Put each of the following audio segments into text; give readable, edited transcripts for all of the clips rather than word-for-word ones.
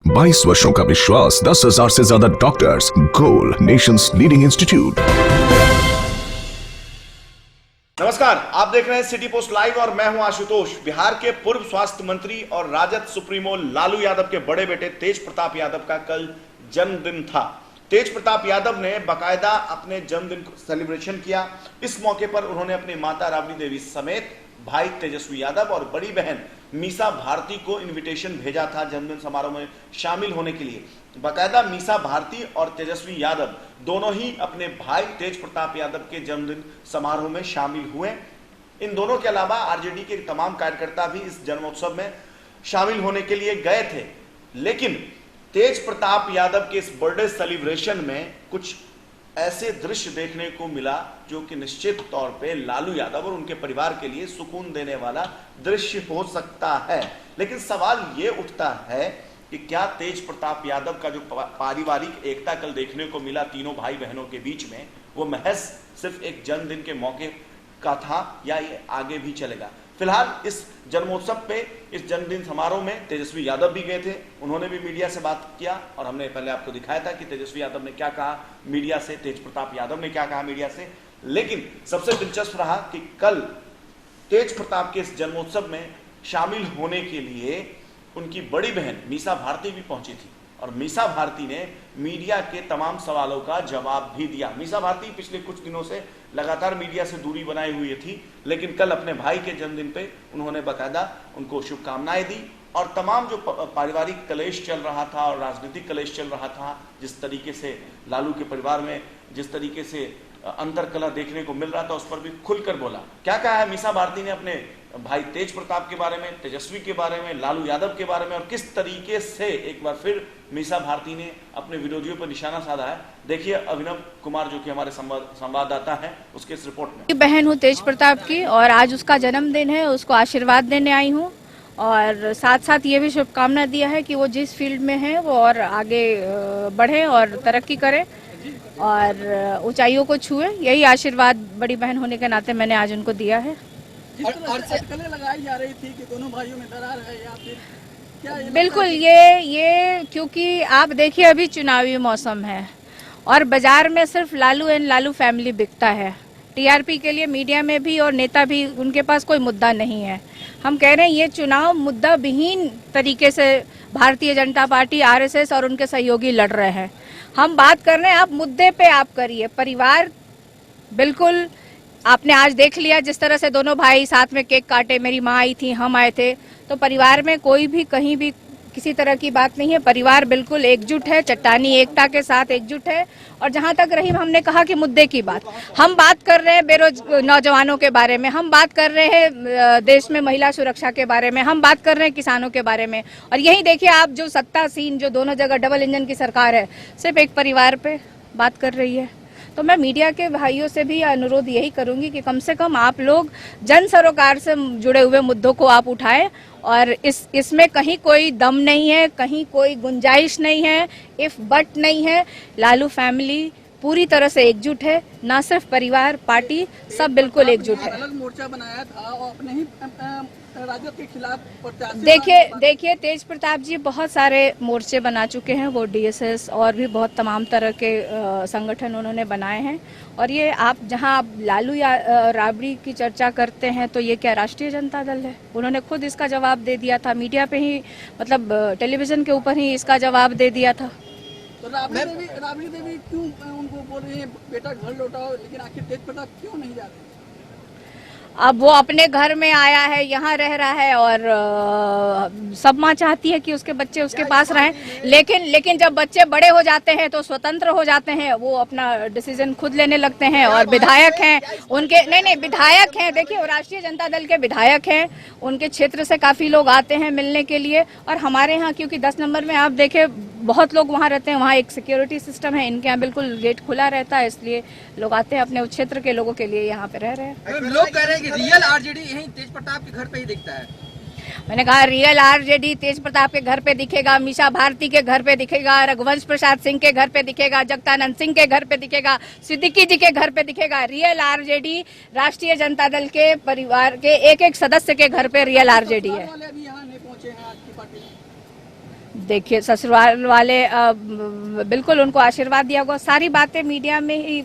22 वर्षों का विश्वास, 10,000 से ज्यादा डॉक्टर्स, गोल नेशंस लीडिंग इंस्टीट्यूट। नमस्कार, आप देख रहे हैं सिटी पोस्ट लाइव और मैं हूं आशुतोष। बिहार के पूर्व स्वास्थ्य मंत्री और राजद सुप्रीमो लालू यादव के बड़े बेटे तेज प्रताप यादव का कल जन्मदिन था। तेज प्रताप यादव ने बाकायदा अपने जन्मदिन सेलिब्रेशन किया। इस मौके पर उन्होंने अपनी माता राबड़ी देवी समेत भाई तेजस्वी यादव और बड़ी बहन मीसा भारती को इनविटेशन भेजा था जन्मदिन समारोह में शामिल होने के लिए। बाकायदा मीसा भारती और तेजस्वी यादव दोनों ही अपने भाई तेज प्रताप यादव के जन्मदिन समारोह में शामिल हुए। इन दोनों के अलावा आरजेडी के तमाम कार्यकर्ता भी इस जन्मोत्सव में शामिल होने के लिए गए थे, लेकिन तेज प्रताप यादव के इस बर्थडे सेलिब्रेशन में कुछ ऐसे दृश्य देखने को मिला जो कि निश्चित तौर पे लालू यादव और उनके परिवार के लिए सुकून देने वाला दृश्य हो सकता है। लेकिन सवाल ये उठता है कि क्या तेज प्रताप यादव का जो पारिवारिक एकता कल देखने को मिला तीनों भाई बहनों के बीच में, वो महज सिर्फ एक जन्मदिन के मौके का था या ये आगे भी चलेगा। फिलहाल इस जन्मोत्सव पे, इस जन्मदिन समारोह में तेजस्वी यादव भी गए थे। उन्होंने भी मीडिया से बात किया और हमने पहले आपको दिखाया था कि तेजस्वी यादव ने क्या कहा मीडिया से, तेज प्रताप यादव ने क्या कहा मीडिया से। लेकिन सबसे दिलचस्प रहा कि कल तेज प्रताप के इस जन्मोत्सव में शामिल होने के लिए उनकी बड़ी बहन मीसा भारती भी पहुंची थी और मीसा भारती ने मीडिया के तमाम सवालों का जवाब भी दिया। मीसा भारती पिछले कुछ दिनों से लगातार मीडिया से दूरी बनाए हुई थी, लेकिन कल अपने भाई के जन्मदिन पे उन्होंने बाकायदा उनको शुभकामनाएं दी और तमाम जो पारिवारिक कलेश चल रहा था और राजनीतिक कलेश चल रहा था, जिस तरीके से लालू के परिवार में जिस तरीके से अंतरकलह देखने को मिल रहा था, उस पर भी खुलकर बोला। क्या कहा है मीसा भारती ने अपने भाई तेज प्रताप के बारे में, तेजस्वी के बारे में, लालू यादव के बारे में, और किस तरीके से एक बार फिर मीसा भारती ने अपने विरोधियों पर निशाना साधा है, देखिए अभिनव कुमार जो कि हमारे संवाददाता हैं उसके इस रिपोर्ट में। बहन हूँ तेज प्रताप की और आज उसका जन्मदिन है, उसको आशीर्वाद देने आई हूँ और साथ साथ ये भी शुभकामना दिया है कि वो जिस फील्ड में है वो और आगे बढ़े और तरक्की करे और ऊंचाइयों को छुए। यही आशीर्वाद बड़ी बहन होने के नाते मैंने आज उनको दिया है। और अटकलें लगाई जा रही थी कि दोनों भाइयों में दरार है या फिर क्या? बिल्कुल, ये क्योंकि आप देखिए अभी चुनावी मौसम है और बाजार में सिर्फ लालू एंड लालू फैमिली बिकता है। टीआरपी के लिए मीडिया में भी और नेता भी, उनके पास कोई मुद्दा नहीं है। हम कह रहे हैं ये चुनाव मुद्दा विहीन तरीके से भारतीय जनता पार्टी, आरएसएस और उनके सहयोगी लड़ रहे हैं। हम बात कर रहे हैं, आप मुद्दे पे आप करिए। परिवार बिल्कुल आपने आज देख लिया जिस तरह से दोनों भाई साथ में केक काटे, मेरी माँ आई थी, हम आए थे, तो परिवार में कोई भी कहीं भी किसी तरह की बात नहीं है। परिवार बिल्कुल एकजुट है, चट्टानी एकता के साथ एकजुट है। और जहां तक रही हमने कहा कि मुद्दे की बात, हम बात कर रहे हैं नौजवानों के बारे में, हम बात कर रहे हैं देश में महिला सुरक्षा के बारे में, हम बात कर रहे हैं किसानों के बारे में। और यही देखिए आप जो सत्तासीन, जो दोनों जगह डबल इंजन की सरकार है, सिर्फ एक परिवार पे बात कर रही है। तो मैं मीडिया के भाइयों से भी अनुरोध यही करूंगी कि कम से कम आप लोग जन सरोकार से जुड़े हुए मुद्दों को आप उठाएं और इसमें कहीं कोई दम नहीं है, कहीं कोई गुंजाइश नहीं है, इफ बट नहीं है। लालू फैमिली पूरी तरह से एकजुट है, ना सिर्फ परिवार, पार्टी, सब बिल्कुल एकजुट है। अलग मोर्चा बनाया था और अपने ही राजद के खिलाफ प्रत्याशी। देखिए तेज प्रताप जी बहुत सारे मोर्चे बना चुके हैं, वो डीएसएस और भी बहुत तमाम तरह के संगठन उन्होंने बनाए हैं। और ये आप जहां आप लालू या राबड़ी की चर्चा करते हैं, तो ये क्या राष्ट्रीय जनता दल है? उन्होंने खुद इसका जवाब दे दिया था मीडिया पे ही, मतलब टेलीविजन के ऊपर ही इसका जवाब दे दिया था। तो राबड़ी देवी क्यों उनको बोल रही है बेटा घर लौटाओ, लेकिन आखिर तेज प्रताप क्यों नहीं जा रहे? अब वो अपने घर में आया है, यहाँ रह रहा है और सब माँ चाहती है कि उसके बच्चे उसके पास रहें, लेकिन जब बच्चे बड़े हो जाते हैं तो स्वतंत्र हो जाते हैं, वो अपना डिसीजन खुद लेने लगते हैं। और विधायक हैं उनके, नहीं विधायक हैं, देखिए वो राष्ट्रीय जनता दल के विधायक हैं, उनके क्षेत्र से काफी लोग आते हैं मिलने के लिए। और हमारे यहाँ क्योंकि 10 नंबर में आप देखें बहुत लोग वहाँ रहते हैं, वहाँ एक सिक्योरिटी सिस्टम है, इनके यहाँ बिल्कुल गेट खुला रहता है, इसलिए लोग आते हैं अपने उस क्षेत्र के लोगों के लिए यहाँ पे रह रहे हैं। लोग कह रहे हैं कि रियल आरजेडी यहीं तेज प्रताप के घर पे ही दिखता है। मैंने कहा रियल आरजेडी तेज प्रताप के घर पे दिखेगा, मीसा भारती के घर पे दिखेगा, रघुवंश प्रसाद सिंह के घर पे दिखेगा, जगतानंद सिंह के घर पे दिखेगा, सिद्दीकी जी के घर पे दिखेगा। रियल आरजेडी राष्ट्रीय जनता दल के परिवार के एक एक सदस्य के घर पे रियल आरजेडी है। देखिए ससुराल वाले बिल्कुल उनको आशीर्वाद दिया होगा, सारी बातें मीडिया में ही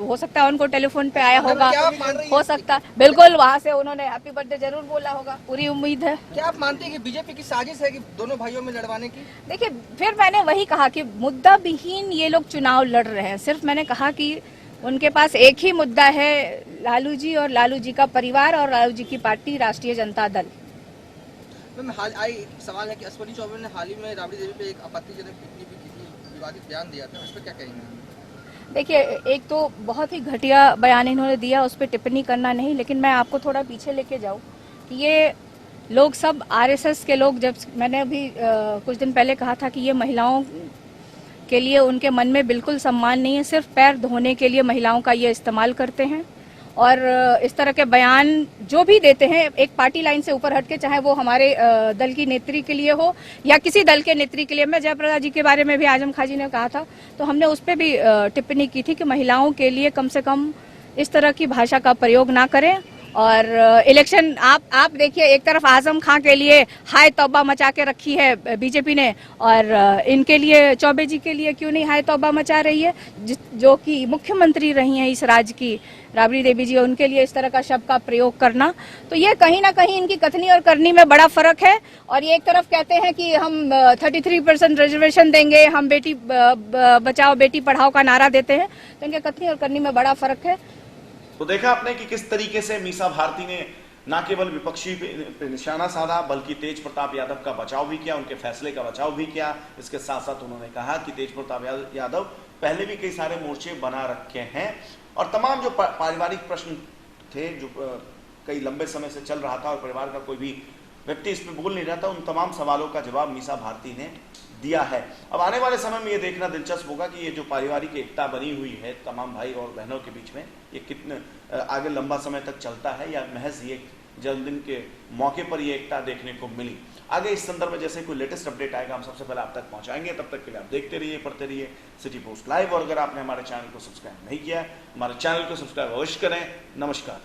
हो सकता है उनको टेलीफोन पे आया होगा, क्या आप मान रही हैं? हो सकता बिल्कुल वहां से उन्होंने हैप्पी बर्थडे जरूर बोला होगा, पूरी उम्मीद है। क्या आप मानते हैं कि बीजेपी की साजिश है कि दोनों भाइयों में लड़वाने की? देखिए फिर मैंने वही कहा कि मुद्दा विहीन ये लोग चुनाव लड़ रहे हैं। सिर्फ मैंने कहा कि उनके पास एक ही मुद्दा है, लालू जी और लालू जी का परिवार और लालू जी की पार्टी राष्ट्रीय जनता दल। मैम एक सवाल है कि अश्विनी चौबे ने हाल ही में राबड़ी देवी पे एक आपत्तिजनक टिप्पणी भी की थी, विवादित बयान दिया था, उस पर क्या कहेंगे? देखिए एक तो बहुत ही घटिया बयान इन्होंने दिया, उस पर टिप्पणी करना नहीं, लेकिन मैं आपको थोड़ा पीछे लेके जाऊं कि ये लोग सब आरएसएस के लोग, जब मैंने अभी कुछ दिन पहले कहा था कि ये महिलाओं के लिए उनके मन में बिल्कुल सम्मान नहीं है, सिर्फ पैर धोने के लिए महिलाओं का ये इस्तेमाल करते हैं और इस तरह के बयान जो भी देते हैं एक पार्टी लाइन से ऊपर हटके, चाहे वो हमारे दल की नेत्री के लिए हो या किसी दल के नेत्री के लिए। मैं जयप्रदा जी के बारे में भी आजम खां जी ने कहा था, तो हमने उस पर भी टिप्पणी की थी कि महिलाओं के लिए कम से कम इस तरह की भाषा का प्रयोग ना करें। और इलेक्शन आप देखिए, एक तरफ आजम खां के लिए हाय तौबा मचा के रखी है बीजेपी ने, और इनके लिए चौबे जी के लिए क्यों नहीं हाय तौबा मचा रही है, जो कि मुख्यमंत्री रही हैं इस राज्य की, राबड़ी देवी जी, उनके लिए इस तरह का शब्द का प्रयोग करना। तो ये कहीं ना कहीं इनकी कथनी और करनी में बड़ा फर्क है। और ये एक तरफ कहते हैं कि हम 33% रिजर्वेशन देंगे, हम बेटी बचाओ बेटी पढ़ाओ का नारा देते हैं, तो इनके कथनी और करनी में बड़ा फर्क है। तो देखा आपने कि किस तरीके से मीसा भारती ने न केवल विपक्षी पे निशाना साधा, बल्कि तेज प्रताप यादव का बचाव भी किया, उनके फैसले का बचाव भी किया। इसके साथ साथ उन्होंने कहा कि तेज प्रताप यादव पहले भी कई सारे मोर्चे बना रखे हैं और तमाम जो पारिवारिक प्रश्न थे जो कई लंबे समय से चल रहा था और परिवार का कोई भी व्यक्ति इस पर बोल नहीं रहा था, उन तमाम सवालों का जवाब मीसा भारती ने दिया है। अब आने वाले समय में ये देखना दिलचस्प होगा कि ये जो पारिवारिक एकता बनी हुई है तमाम भाई और बहनों के बीच में, ये कितने आगे लंबा समय तक चलता है या महज ये जन्मदिन के मौके पर ये एकता देखने को मिली। आगे इस संदर्भ में जैसे कोई लेटेस्ट अपडेट आएगा हम सबसे पहले आप तक पहुंचाएंगे। तब तक के लिए आप देखते रहिए, पढ़ते रहिए सिटी पोस्ट लाइव। और अगर आपने हमारे चैनल को सब्सक्राइब नहीं किया है, हमारे चैनल को सब्सक्राइब अवश्य करें। नमस्कार।